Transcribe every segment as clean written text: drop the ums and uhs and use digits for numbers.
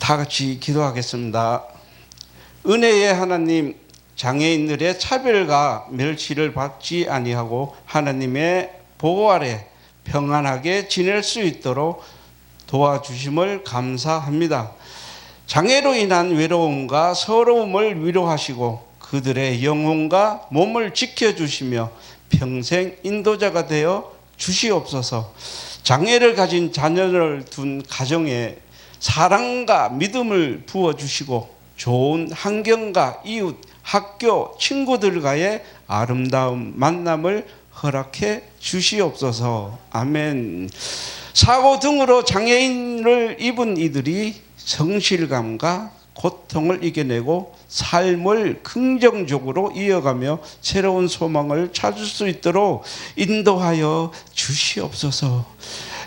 다 같이 기도하겠습니다. 은혜의 하나님, 장애인들의 차별과 멸시를 받지 아니하고 하나님의 보호 아래 평안하게 지낼 수 있도록 도와주심을 감사합니다. 장애로 인한 외로움과 서러움을 위로하시고 그들의 영혼과 몸을 지켜주시며 평생 인도자가 되어 주시옵소서. 장애를 가진 자녀를 둔 가정에 사랑과 믿음을 부어주시고 좋은 환경과 이웃, 학교, 친구들과의 아름다운 만남을 허락해 주시옵소서. 아멘. 사고 등으로 장애인을 입은 이들이 성실감과 고통을 이겨내고 삶을 긍정적으로 이어가며 새로운 소망을 찾을 수 있도록 인도하여 주시옵소서.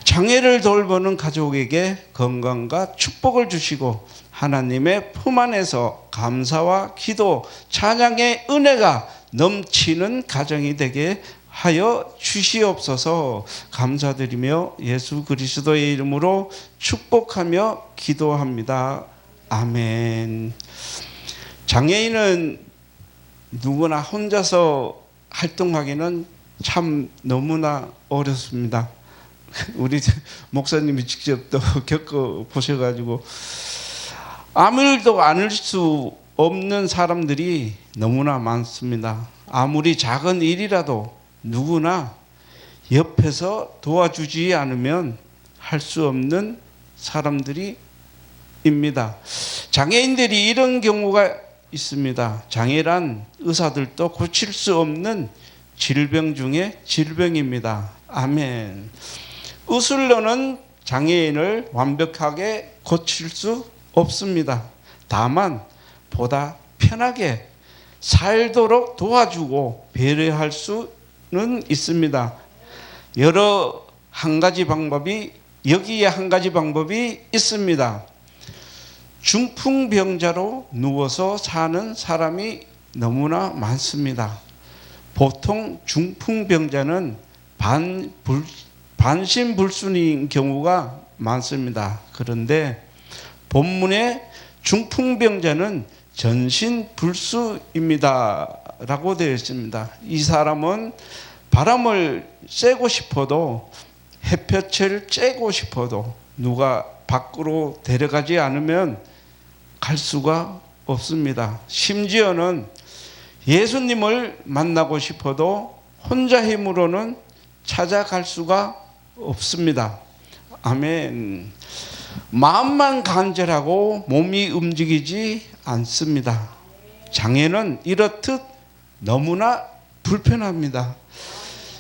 장애를 돌보는 가족에게 건강과 축복을 주시고 하나님의 품 안에서 감사와 기도, 찬양의 은혜가 넘치는 가정이 되게 하여 주시옵소서. 감사드리며 예수 그리스도의 이름으로 축복하며 기도합니다. 아멘. 장애인은 누구나 혼자서 활동하기는 참 너무나 어렵습니다. 우리 목사님이 직접 또 겪어보셔가지고 아무 일도 않을 수 없는 사람들이 너무나 많습니다. 아무리 작은 일이라도 누구나 옆에서 도와주지 않으면 할 수 없는 사람들이 입니다. 장애인들이 이런 경우가 있습니다. 장애란 의사들도 고칠 수 없는 질병 중에 질병입니다. 아멘. 의술로는 장애인을 완벽하게 고칠 수 없습니다. 다만 보다 편하게 살도록 도와주고 배려할 수는 있습니다. 여기에 한 가지 방법이 있습니다. 중풍병자로 누워서 사는 사람이 너무나 많습니다. 보통 중풍병자는 반신불순인 경우가 많습니다. 그런데 본문에 중풍병자는 전신불수입니다 라고 되어 있습니다. 이 사람은 바람을 쐬고 싶어도 햇볕을 쬐고 싶어도 누가 밖으로 데려가지 않으면 갈 수가 없습니다. 심지어는 예수님을 만나고 싶어도 혼자 힘으로는 찾아갈 수가 없습니다. 아멘. 마음만 간절하고 몸이 움직이지 않습니다. 장애는 이렇듯 너무나 불편합니다.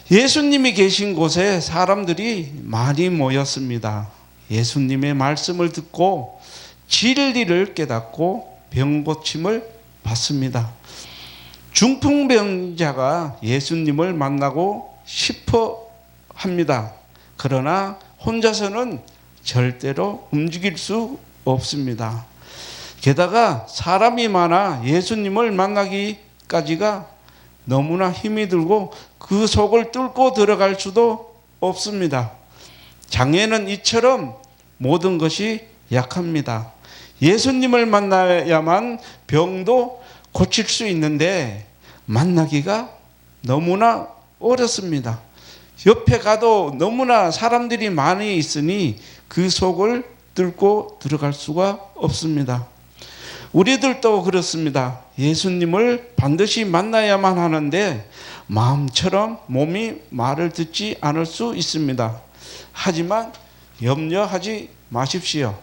예수님이 계신 곳에 사람들이 많이 모였습니다. 예수님의 말씀을 듣고 진리를 깨닫고 병고침을 받습니다. 중풍병자가 예수님을 만나고 싶어 합니다. 그러나 혼자서는 절대로 움직일 수 없습니다. 게다가 사람이 많아 예수님을 만나기까지가 너무나 힘이 들고 그 속을 뚫고 들어갈 수도 없습니다. 장애는 이처럼 모든 것이 약합니다. 예수님을 만나야만 병도 고칠 수 있는데 만나기가 너무나 어렵습니다. 옆에 가도 너무나 사람들이 많이 있으니 그 속을 뚫고 들어갈 수가 없습니다. 우리들도 그렇습니다. 예수님을 반드시 만나야만 하는데 마음처럼 몸이 말을 듣지 않을 수 있습니다. 하지만 염려하지 마십시오.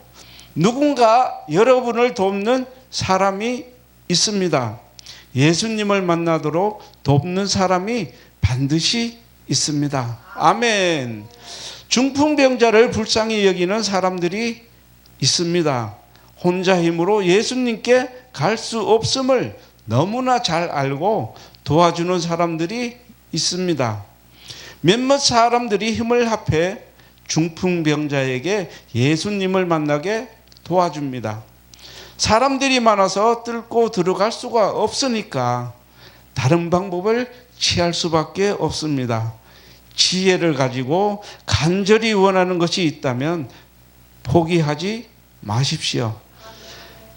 누군가 여러분을 돕는 사람이 있습니다. 예수님을 만나도록 돕는 사람이 반드시 있습니다. 아멘. 중풍병자를 불쌍히 여기는 사람들이 있습니다. 혼자 힘으로 예수님께 갈 수 없음을 너무나 잘 알고 도와주는 사람들이 있습니다. 몇몇 사람들이 힘을 합해 중풍병자에게 예수님을 만나게 도와줍니다. 사람들이 많아서 뚫고 들어갈 수가 없으니까 다른 방법을 취할 수밖에 없습니다. 지혜를 가지고 간절히 원하는 것이 있다면 포기하지 마십시오.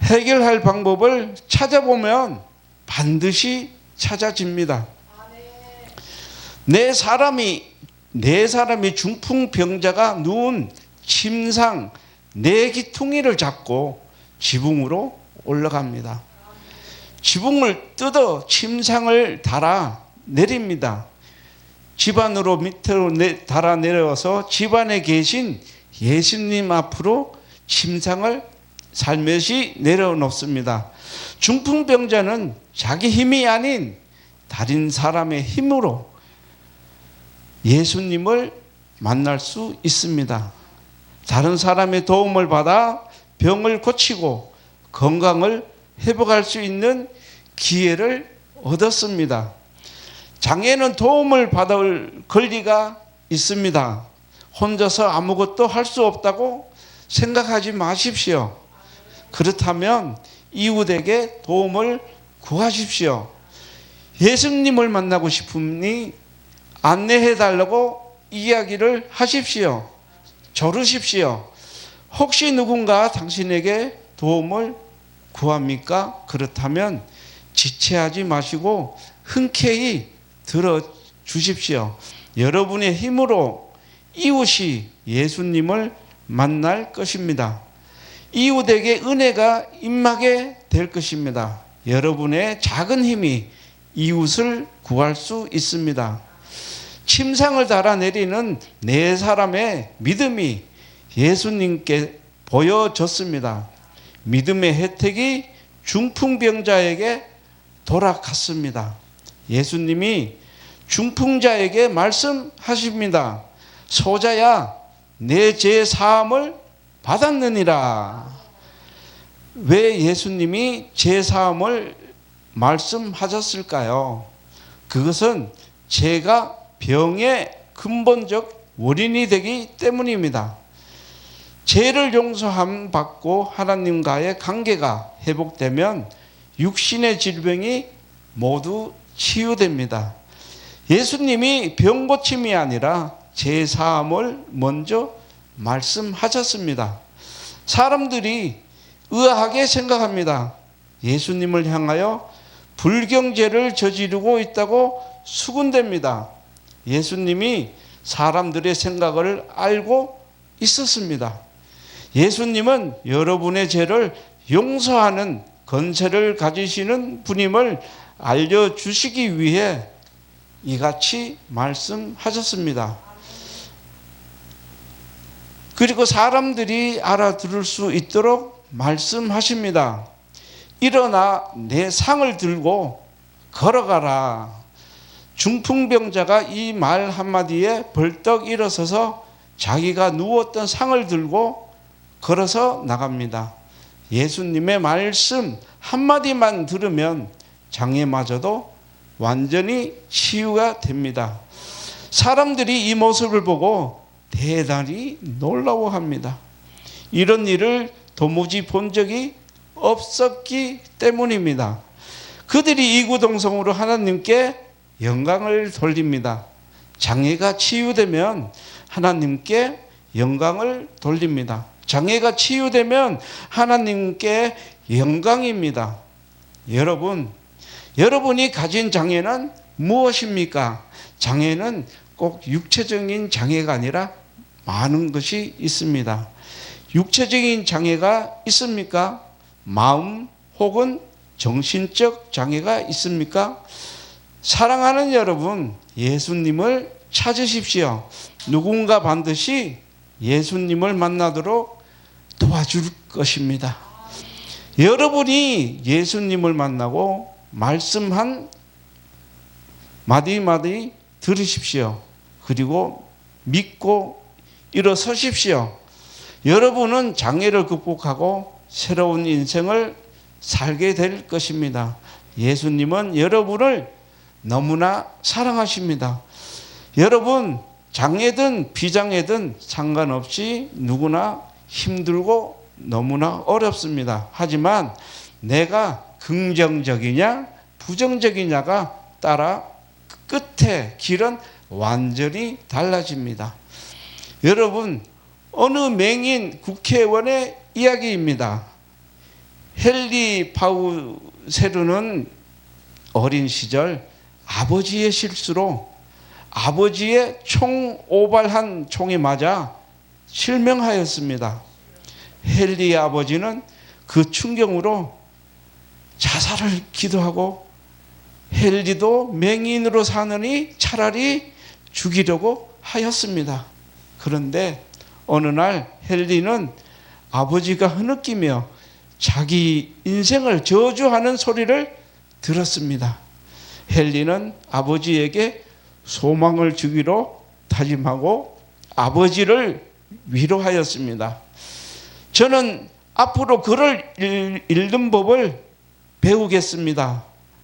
해결할 방법을 찾아보면 반드시 찾아집니다. 네 사람이 중풍병자가 누운 침상 네 기퉁이를 잡고 지붕으로 올라갑니다. 지붕을 뜯어 침상을 달아 내립니다. 집안으로 밑으로 달아 내려와서 집안에 계신 예수님 앞으로 침상을 살며시 내려놓습니다. 중풍병자는 자기 힘이 아닌 다른 사람의 힘으로 예수님을 만날 수 있습니다. 다른 사람의 도움을 받아 병을 고치고 건강을 회복할 수 있는 기회를 얻었습니다. 장애는 도움을 받을 권리가 있습니다. 혼자서 아무것도 할 수 없다고 생각하지 마십시오. 그렇다면 이웃에게 도움을 구하십시오. 예수님을 만나고 싶으니 안내해 달라고 이야기를 하십시오. 조르십시오. 혹시 누군가 당신에게 도움을 구합니까? 그렇다면 지체하지 마시고 흔쾌히 들어주십시오. 여러분의 힘으로 이웃이 예수님을 만날 것입니다. 이웃에게 은혜가 임하게 될 것입니다. 여러분의 작은 힘이 이웃을 구할 수 있습니다. 침상을 달아 내리는 네 사람의 믿음이 예수님께 보여졌습니다. 믿음의 혜택이 중풍병자에게 돌아갔습니다. 예수님이 중풍자에게 말씀하십니다. 소자야, 내 죄 사함을 받았느니라. 왜 예수님이 죄 사함을 말씀하셨을까요? 그것은 죄가 병의 근본적 원인이 되기 때문입니다. 죄를 용서함 받고 하나님과의 관계가 회복되면 육신의 질병이 모두 치유됩니다. 예수님이 병 고침이 아니라 죄 사함을 먼저 말씀하셨습니다. 사람들이 의아하게 생각합니다. 예수님을 향하여 불경죄를 저지르고 있다고 수군댑니다. 예수님이 사람들의 생각을 알고 있었습니다. 예수님은 여러분의 죄를 용서하는 권세를 가지시는 분임을 알려주시기 위해 이같이 말씀하셨습니다. 그리고 사람들이 알아들을 수 있도록 말씀하십니다. 일어나 내 상을 들고 걸어가라. 중풍병자가 이 말 한마디에 벌떡 일어서서 자기가 누웠던 상을 들고 걸어서 나갑니다. 예수님의 말씀 한마디만 들으면 장애마저도 완전히 치유가 됩니다. 사람들이 이 모습을 보고 대단히 놀라워합니다. 이런 일을 도무지 본 적이 없었기 때문입니다. 그들이 이구동성으로 하나님께 영광을 돌립니다. 장애가 치유되면 하나님께 영광을 돌립니다. 장애가 치유되면 하나님께 영광입니다. 여러분이 가진 장애는 무엇입니까? 장애는 꼭 육체적인 장애가 아니라 많은 것이 있습니다. 육체적인 장애가 있습니까? 마음 혹은 정신적 장애가 있습니까? 사랑하는 여러분, 예수님을 찾으십시오. 누군가 반드시 예수님을 만나도록 도와줄 것입니다. 여러분이 예수님을 만나고 말씀한 마디마디 들으십시오. 그리고 믿고 일어서십시오. 여러분은 장애를 극복하고 새로운 인생을 살게 될 것입니다. 예수님은 여러분을 너무나 사랑하십니다. 여러분, 장애든 비장애든 상관없이 누구나 힘들고 너무나 어렵습니다. 하지만 내가 긍정적이냐 부정적이냐가 따라 끝에 길은 완전히 달라집니다. 여러분, 어느 맹인 국회의원의 이야기입니다. 헨리 파우세르는 어린 시절 아버지의 실수로 아버지의 오발한 총에 맞아 실명하였습니다. 헨리의 아버지는 그 충격으로 자살을 기도하고 헨리도 맹인으로 사느니 차라리 죽이려고 하였습니다. 그런데 어느 날 헨리는 아버지가 흐느끼며 자기 인생을 저주하는 소리를 들었습니다. 헨리는 아버지에게 소망을 주기로 다짐하고 아버지를 위로하였습니다. 저는 앞으로 글을 읽는 법을 배우겠습니다.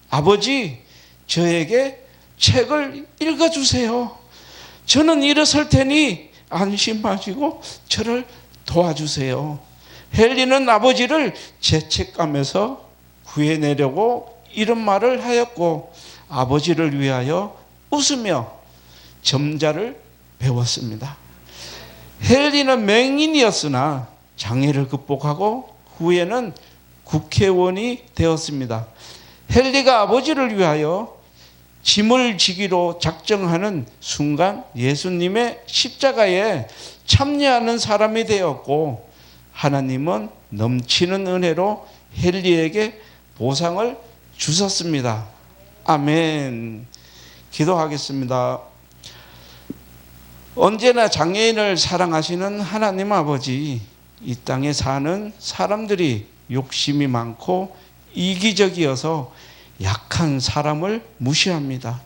아버지, 저에게 책을 읽어주세요. 저는 일어설 테니 안심하시고 저를 도와주세요. 헨리는 아버지를 죄책감에서 구해내려고 이런 말을 하였고 아버지를 위하여 웃으며 점자를 배웠습니다. 헨리는 맹인이었으나 장애를 극복하고 후에는 국회의원이 되었습니다. 헨리가 아버지를 위하여 짐을 지기로 작정하는 순간 예수님의 십자가에 참여하는 사람이 되었고 하나님은 넘치는 은혜로 헨리에게 보상을 주셨습니다. 아멘. 기도하겠습니다. 언제나 장애인을 사랑하시는 하나님 아버지, 이 땅에 사는 사람들이 욕심이 많고 이기적이어서 약한 사람을 무시합니다.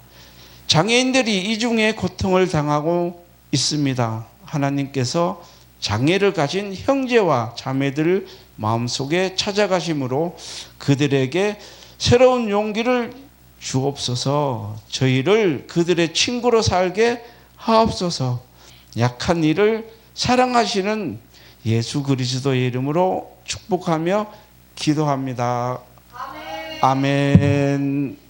장애인들이 이중의 고통을 당하고 있습니다. 하나님께서 장애를 가진 형제와 자매들 마음속에 찾아가심으로 그들에게 새로운 용기를 주옵소서. 저희를 그들의 친구로 살게 하옵소서. 약한 이를 사랑하시는 예수 그리스도의 이름으로 축복하며 기도합니다. 아멘. 아멘.